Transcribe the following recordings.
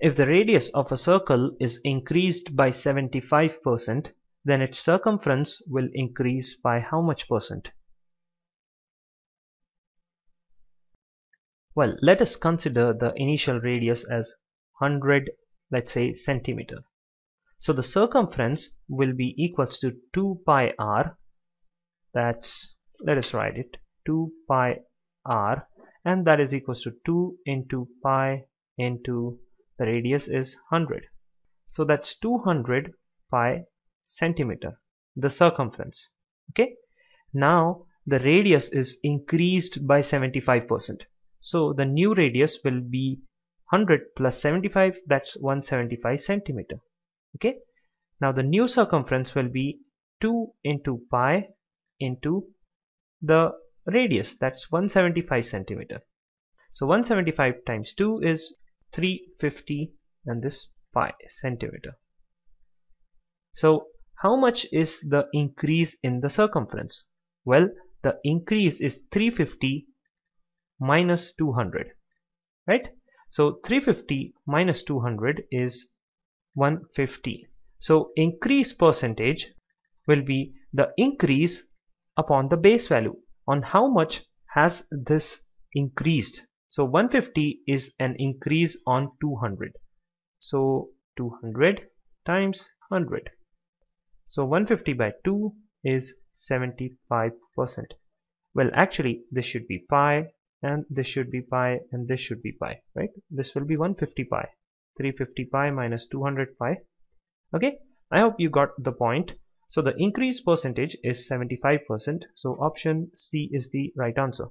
If the radius of a circle is increased by 75%, then its circumference will increase by how much percent? Well, let us consider the initial radius as 100, let's say, centimeter. So the circumference will be equals to 2 pi r. That's, let us write it, 2 pi r, and that is equals to 2 into pi into the radius is 100. So that's 200 pi centimeter, the circumference. Okay. Now the radius is increased by 75%. So the new radius will be 100 plus 75, that's 175 centimeter. Okay. Now the new circumference will be 2 into pi into the radius, that's 175 centimeter. So 175 times 2 is 350, and this pi centimeter. So how much is the increase in the circumference? Well, the increase is 350 minus 200, right? So 350 minus 200 is 150. So increase percentage will be the increase upon the base value. On how much has this increased? So 150 is an increase on 200. So 200 times 100. So 150 by 2 is 75%. Well, actually this should be pi, and this should be pi, and this should be pi, right? This will be 150 pi. 350 pi minus 200 pi. Okay, I hope you got the point. So the increase percentage is 75%. So option C is the right answer.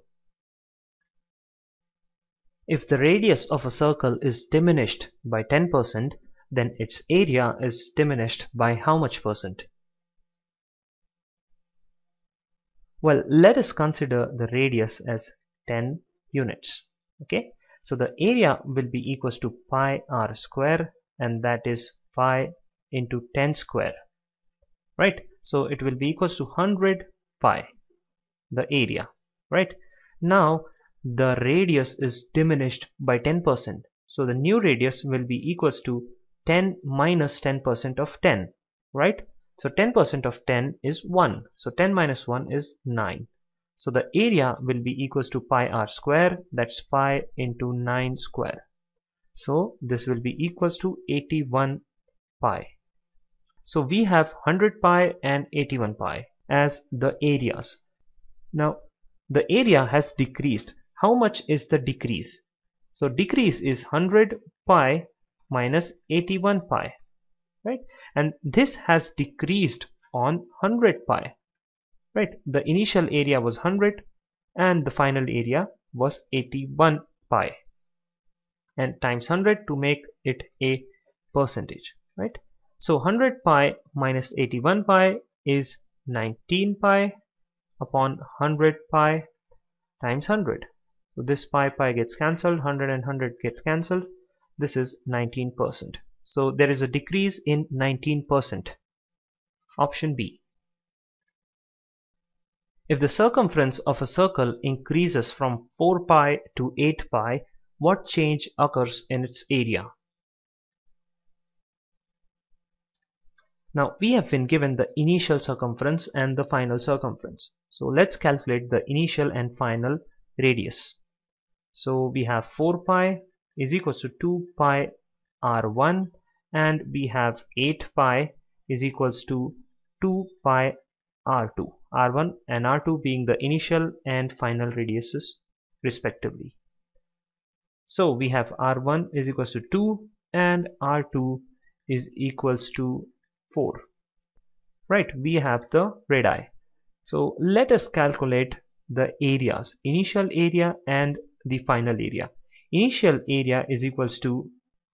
If the radius of a circle is diminished by 10%, then its area is diminished by how much percent? Well, let us consider the radius as 10 units. Okay, so the area will be equals to pi r square, and that is pi into 10 square, right? So it will be equals to 100 pi, the area, right? Now the radius is diminished by 10%, so the new radius will be equals to 10 minus 10% of 10, right? So 10% of 10 is 1, so 10 minus 1 is 9. So the area will be equals to pi r square, that's pi into 9 square. So this will be equals to 81 pi. So we have 100 pi and 81 pi as the areas. Now the area has decreased. How much is the decrease? So decrease is 100 pi minus 81 pi, right? And this has decreased on 100 pi, right? The initial area was 100 and the final area was 81 pi, and times 100 to make it a percentage, right? So 100 pi minus 81 pi is 19 pi upon 100 pi times 100. So this pi gets cancelled, 100 and 100 get cancelled. This is 19%. So there is a decrease in 19%. Option B. If the circumference of a circle increases from 4 pi to 8 pi, what change occurs in its area? Now we have been given the initial circumference and the final circumference. So let's calculate the initial and final radius. So we have 4 pi is equals to 2 pi r1, and we have 8 pi is equals to 2 pi r2, r1 and r2 being the initial and final radiuses respectively. So we have r1 is equals to 2 and r2 is equals to 4, right? We have the radii. So let us calculate the areas, initial area and the final area. Initial area is equals to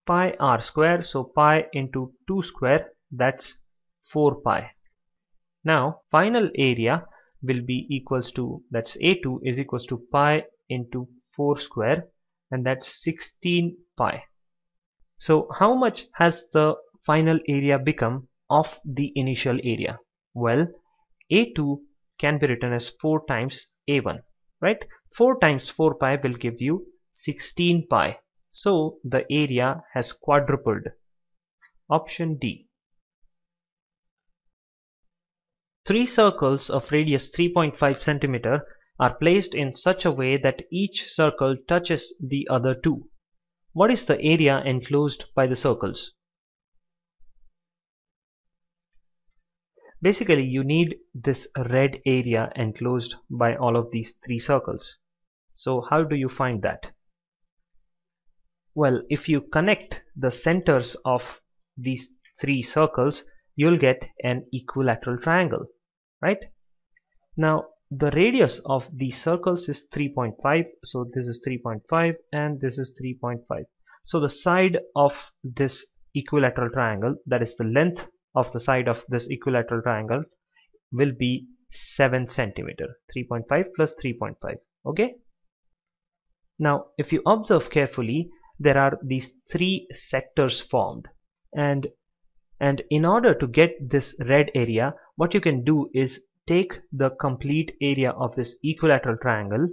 pi r square, so pi into 2 square, that's 4 pi. Now final area will be equals to, that's a2 is equals to pi into 4 square, and that's 16 pi. So how much has the final area become of the initial area? Well, a2 can be written as 4 times a1, right? 4 times 4 pi will give you 16 pi. So the area has quadrupled. Option D. Three circles of radius 3.5 cm are placed in such a way that each circle touches the other two. What is the area enclosed by the circles? Basically, you need this red area enclosed by all of these three circles. So how do you find that? Well, if you connect the centers of these three circles, you'll get an equilateral triangle, right? Now, the radius of these circles is 3.5, so this is 3.5 and this is 3.5. So the side of this equilateral triangle, that is the length of the side of this equilateral triangle, will be 7 centimeter. 3.5 plus 3.5. Okay? Now, if you observe carefully, there are these three sectors formed, and in order to get this red area, what you can do is take the complete area of this equilateral triangle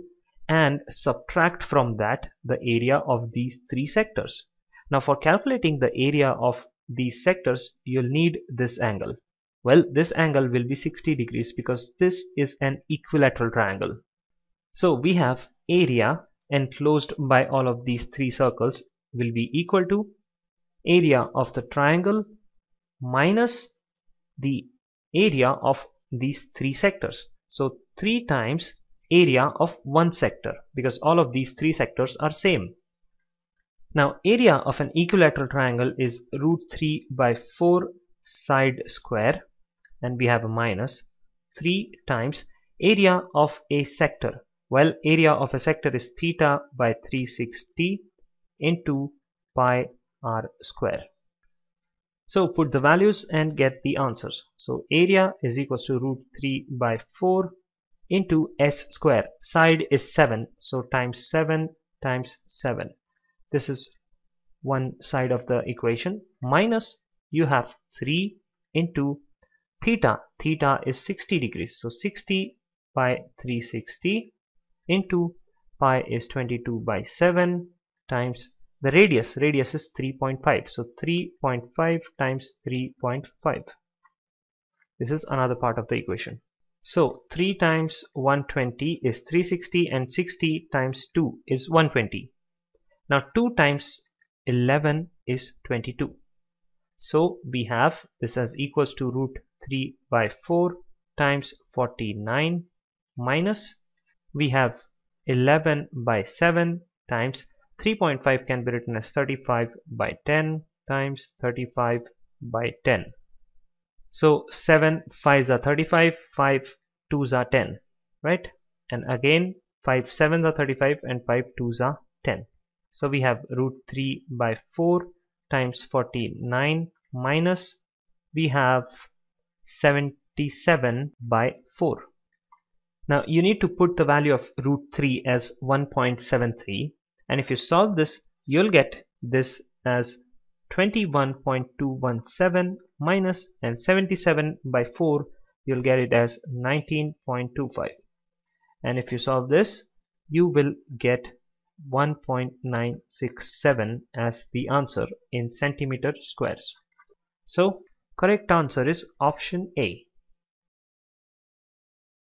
and subtract from that the area of these three sectors. Now, for calculating the area of these sectors, you'll need this angle. Well, this angle will be 60 degrees because this is an equilateral triangle. So we have area enclosed by all of these three circles will be equal to area of the triangle minus the area of these three sectors. So 3 times area of one sector, because all of these three sectors are same. Now area of an equilateral triangle is root 3 by 4 side square, and we have a minus 3 times area of a sector. Well, area of a sector is theta by 360 into pi r square. So put the values and get the answers. So area is equals to root 3 by 4 into s square. Side is 7, so times 7 times 7. This is one side of the equation, minus you have 3 into theta. Theta is 60 degrees, so 60 by 360 into pi is 22 by 7 times the radius. Radius is 3.5, so 3.5 times 3.5. This is another part of the equation. So 3 times 120 is 360 and 60 times 2 is 120. Now 2 times 11 is 22. So we have this as equals to root 3 by 4 times 49 minus we have 11 by 7 times 3.5 can be written as 35 by 10 times 35 by 10. So 7 5s are 35, 5 2s are 10, right? And again 5 7s are 35 and 5 2s are 10. So we have root 3 by 4 times 49 minus we have 77 by 4. Now you need to put the value of root 3 as 1.73, and if you solve this, you'll get this as 21.217 minus, and 77 by 4, you'll get it as 19.25. And if you solve this, you will get 1.967 as the answer in centimeter squares. So correct answer is option A.